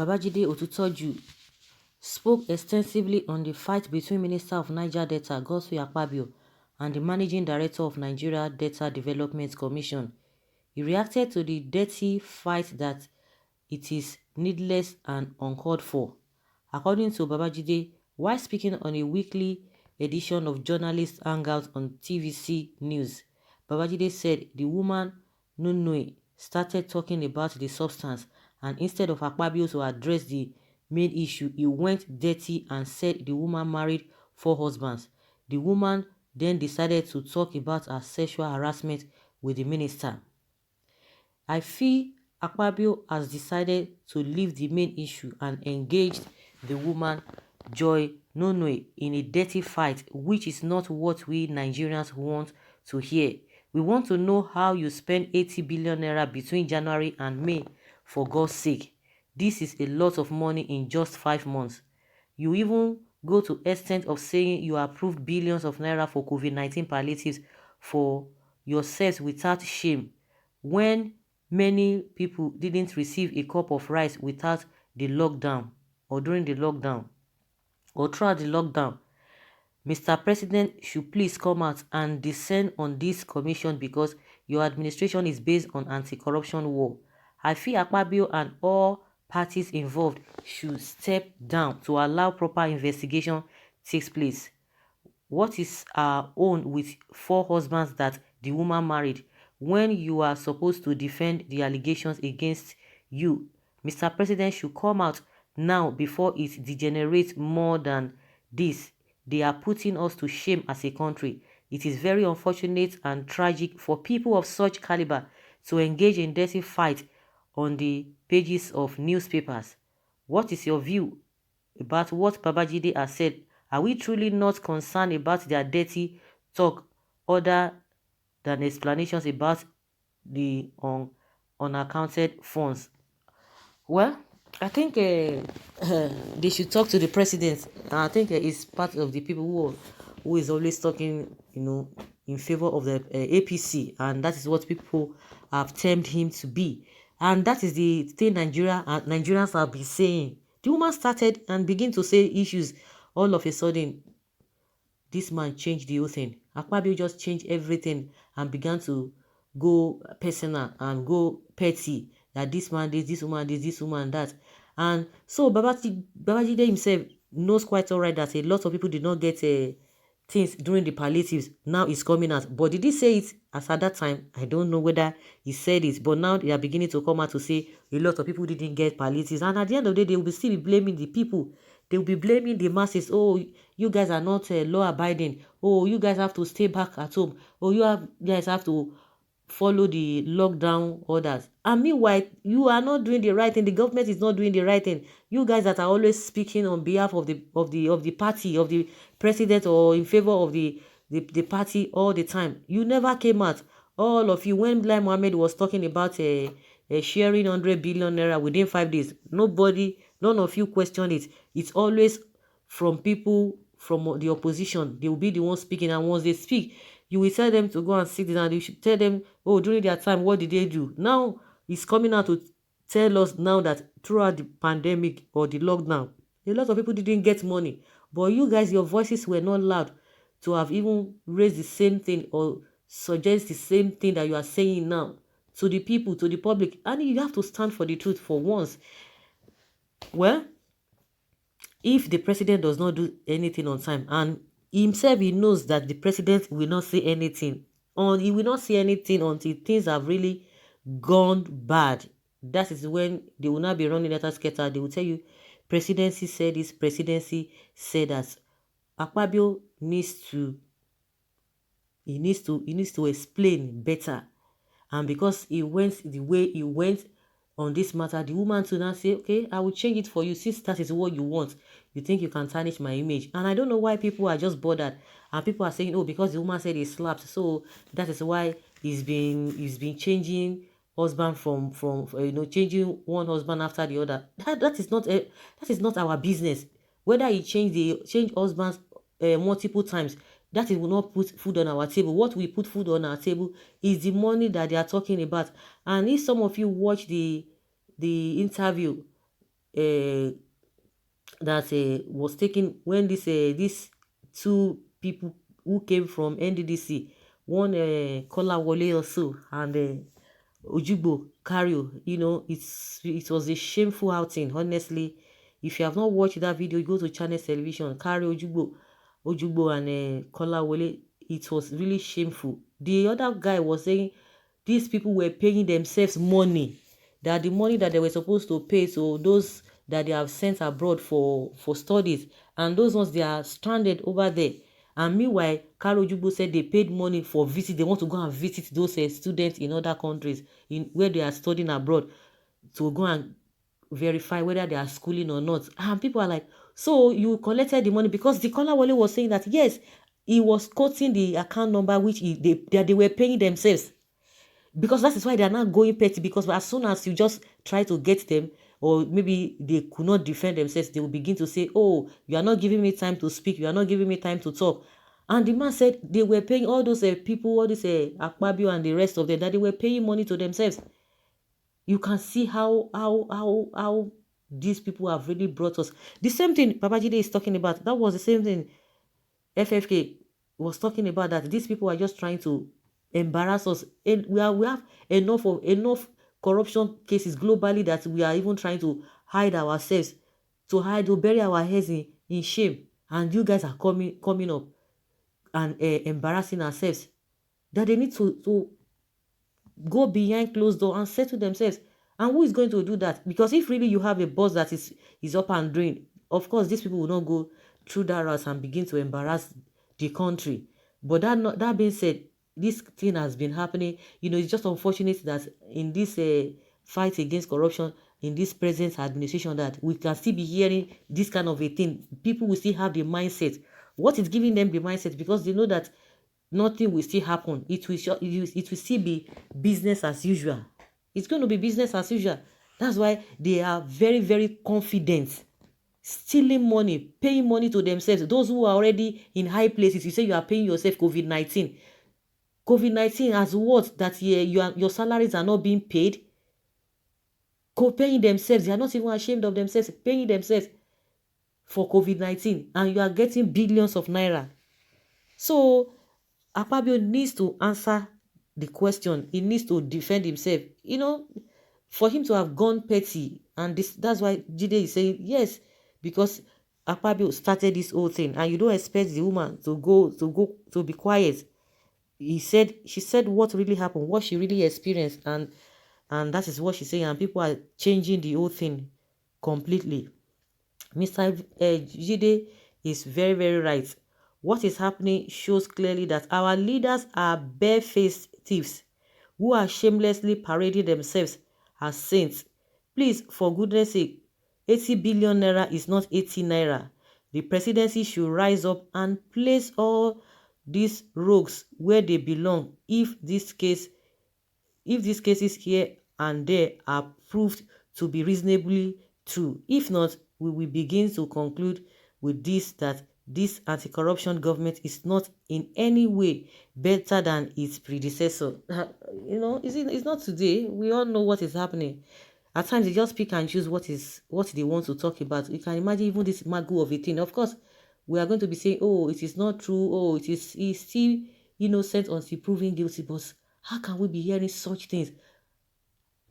Babajide Otutoju spoke extensively on the fight between Minister of Niger Delta Godswill Akpabio and the Managing Director of Nigeria Delta Development Commission. He reacted to the dirty fight that it is needless and uncalled for. According to Babajide, while speaking on a weekly edition of Journalist Hangout on TVC News, Babajide said the woman Nunieh started talking about the substance, and instead of Akpabio to address the main issue, he went dirty and said the woman married 4 husbands. The woman then decided to talk about her sexual harassment with the minister. I feel Akpabio has decided to leave the main issue and engaged the woman Joy Nunieh in a dirty fight, which is not what we Nigerians want to hear. We want to know how you spend 80 billion naira between January and May, for God's sake. This is a lot of money in just 5 months. You even go to extent of saying you approved billions of naira for COVID-19 palliatives for yourselves without shame, when many people didn't receive a cup of rice without the lockdown or during the lockdown or throughout the lockdown. Mr. President should please come out and descend on this commission because your administration is based on anti-corruption war. I feel Akpabio and all parties involved should step down to allow proper investigation takes place. What is our own with 4 husbands that the woman married when you are supposed to defend the allegations against you? Mr. President should come out now before it degenerates more than this. They are putting us to shame as a country. It is very unfortunate and tragic for people of such caliber to engage in dirty fight on the pages of newspapers. What is your view about what Babajide has said? Are we truly not concerned about their dirty talk other than explanations about the unaccounted funds? Well, I think they should talk to the president. I think he's part of the people who is always talking, in favor of the APC, and that is what people have termed him to be. And that is the thing Nigerians have been saying. The woman started and began to say issues. All of a sudden, this man changed the whole thing. Akpabio just changed everything and began to go personal and go petty. That this man this woman this woman that. And so Babajide himself knows quite alright that a lot of people did not get things during the palliatives. Now it's coming out. But did he say it as at that time? I don't know whether he said it. But now they are beginning to come out to say a lot of people didn't get palliatives. And at the end of the day, they will still be blaming the people. They will be blaming the masses. Oh, you guys are not law abiding. Oh, you guys have to stay back at home. Oh, guys have to follow the lockdown orders. And meanwhile, you are not doing the right thing. The government is not doing the right thing. You guys that are always speaking on behalf of the party, of the president, or in favor of the party all the time. You never came out. All of you, when Lai Mohammed was talking about sharing 100 billion naira within 5 days, none of you questioned it. It's always from people from the opposition. They will be the ones speaking, and once they speak, you will tell them to go and sit down. You should tell them, oh, during their time, what did they do? Now it's coming out to tell us now that throughout the pandemic or the lockdown, a lot of people didn't get money. But you guys, your voices were not loud to have even raised the same thing or suggest the same thing that you are saying now to the people, to the public. And you have to stand for the truth for once. Well, if the president does not do anything on time, and himself, he knows that the president will not say anything, he will not say anything until things have really gone bad. That is when they will not be running letter scatter. They will tell you, presidency said this, presidency said that. Akpabio needs to explain better. And because he went the way he went on this matter, the woman to now say, okay, I will change it for you since that is what you want. You think you can tarnish my image. And I don't know why people are just bothered. And people are saying, oh, because the woman said he slapped, so that is why he's been changing husband from changing one husband after the other. That is not our business. Whether he change husbands multiple times, that it will not put food on our table. What we put food on our table is the money that they are talking about. And if some of you watch the interview uh, that was taken when these two people who came from NDDC, one Kolawole also and Ojugbo Cario, it was a shameful outing, honestly. If you have not watched that video, you go to Channels Television, Cario, Ojugbo and Kolawole. It was really shameful. The other guy was saying these people were paying themselves money, that the money that they were supposed to pay to those that they have sent abroad for studies, and those ones they are stranded over there. And meanwhile, Karo Jubo said they paid money for visit. They want to go and visit those students in other countries in where they are studying abroad, to go and verify whether they are schooling or not. And people are like, so you collected the money? Because the caller Wale was saying that yes, he was quoting the account number which they were paying themselves, because that is why they are not going petty, because as soon as you just try to get them, or maybe they could not defend themselves, they will begin to say, oh, you are not giving me time to speak, you are not giving me time to talk. And the man said they were paying all those people, all these Akpabio and the rest of them, that they were paying money to themselves. You can see how these people have really brought us. The same thing Babajide is talking about, that was the same thing FFK was talking about, that these people are just trying to embarrass us. And we have enough corruption cases globally, that we are even trying to hide ourselves, to bury our heads in shame. And you guys are coming up and embarrassing ourselves. That they need to go behind closed door and settle themselves. And who is going to do that? Because if really you have a boss that is up and doing, of course these people will not go through that route and begin to embarrass the country. But that being said, this thing has been happening. It's just unfortunate that in this fight against corruption in this present administration, that we can still be hearing this kind of a thing. People will still have the mindset. What is giving them the mindset? Because they know that nothing will still happen. It will still be business as usual. It's going to be business as usual. That's why they are very, very confident. Stealing money, paying money to themselves. Those who are already in high places, you say you are paying yourself COVID-19. COVID-19 has what? That your salaries are not being paid. Paying themselves. They are not even ashamed of themselves. Paying themselves for COVID-19. And you are getting billions of naira. So Akpabio needs to answer the question. He needs to defend himself. For him to have gone petty, and that's why Jide is saying yes, because Akpabio started this whole thing, and you don't expect the woman to be quiet. She said what really happened, what she really experienced, and that is what she's saying, and people are changing the whole thing completely. Mr. Jide is very, very right. What is happening shows clearly that our leaders are barefaced thieves who are shamelessly parading themselves as saints. Please, for goodness sake, 80 billion naira is not 80 naira. The presidency should rise up and place all these rogues where they belong if these cases here and there are proved to be reasonably true. If not, we will begin to conclude with this, that this anti-corruption government is not in any way better than its predecessor. It's not today. We all know what is happening. At times they just pick and choose what they want to talk about. You can imagine even this magu of a thing. Of course, we are going to be saying, oh, it is not true. Oh, he's still innocent until proven guilty. But how can we be hearing such things?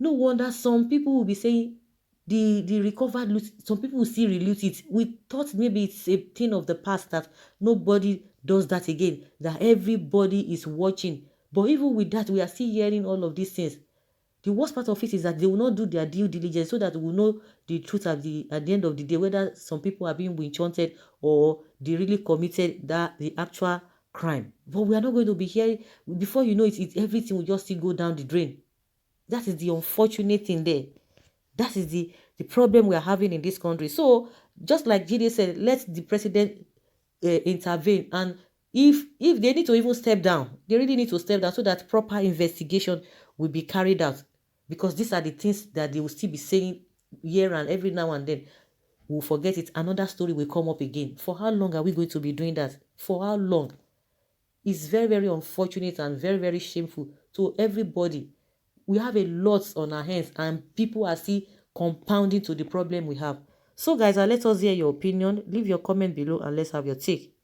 No wonder some people will be saying the recovered loot, some people will still reloot it. We thought maybe it's a thing of the past, that nobody does that again, that everybody is watching. But even with that, we are still hearing all of these things. The worst part of it is that they will not do their due diligence, so that we will know the truth at the end of the day, whether some people are being witch-hunted or they really committed the actual crime. But we are not going to be hearing, before you know it, everything will just still go down the drain. That is the unfortunate thing there. That is the problem we are having in this country. So, just like Jide said, let the president intervene. And if they need to even step down, they really need to step down, so that proper investigation will be carried out. Because these are the things that they will still be saying here and every now and then. We'll forget it. Another story will come up again. For how long are we going to be doing that? For how long? It's very, very unfortunate and very, very shameful to everybody. We have a lot on our hands, and people are still compounding to the problem we have. So guys, let us hear your opinion. Leave your comment below and let's have your take.